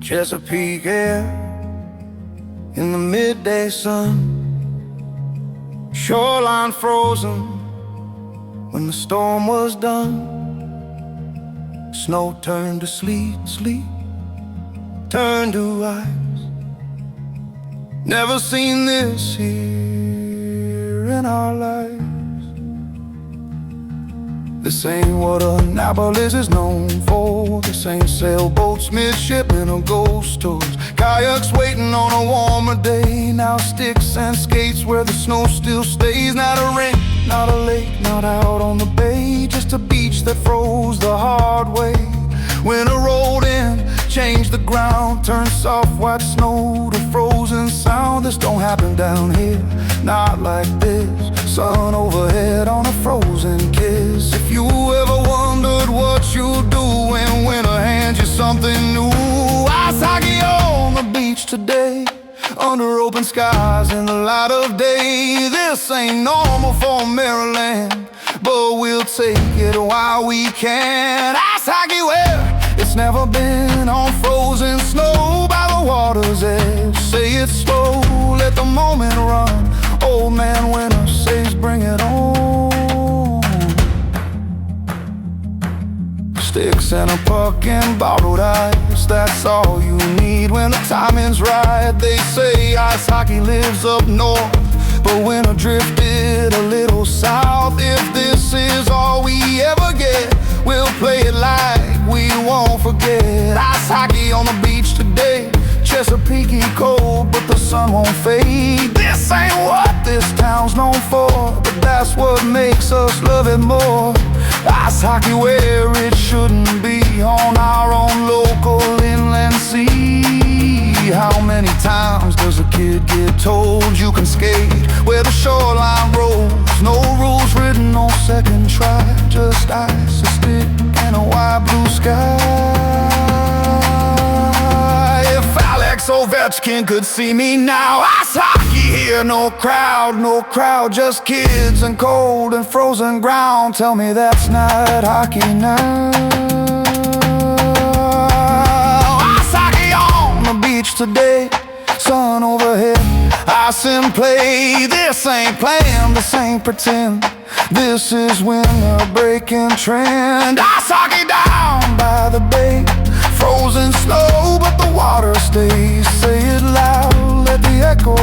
Chesapeake air in the midday sun, shoreline frozen when the storm was done. Snow turned to sleet, sleet turned to ice. Never seen this here in our lives. This ain't what Annapolis is known for. This ain't sailboats, midshipmen, or ghost tours. Kayaks waiting on a warmer day. Now sticks and skates where the snow still stays. Not a rink, not a lake, not out on the bay. Just a beach that froze the hard way. Winter rolled in, changed the ground, turned soft white snow to frozen sound. This don't happen down here, not like this. Sun overhead on a frozen kiss. If you ever wondered what you'd do when winter hands you something new, ice hockey on the beach today, under open skies in the light of day. This ain't normal for Maryland, but we'll take it while we can. Ice hockey where it's never been, on frozen snow by the water's edge. Say it slow, let the moment run. Old man winter says bring it on. Sticks and a puck and bottled ice, that's all you need when the timing's right. They say ice hockey lives up north, but winter drifted a little south. If this is all we ever get, we'll play it like we won't forget. Ice hockey on the beach today, Chesapeake cold, but the sun won't fade. This ain't what this town's known for, but that's what makes us love it more. Ice hockey where it shouldn't be, on our own local inland sea. How many times does a kid get told you can skate where the shoreline rolls? No rules written on second try, just ice, a stick, and a wide blue sky. If Alex Ovechkin could see me now, ice hockey here, no crowd, just kids and cold and frozen ground. Tell me that's not hockey now. Ice hockey on the beach today, sun overhead, ice in play. This ain't planned, this ain't pretend. This is winter breaking trend. Ice hockey down by the bay, frozen snow, but the water stays. Say it loud, let the echo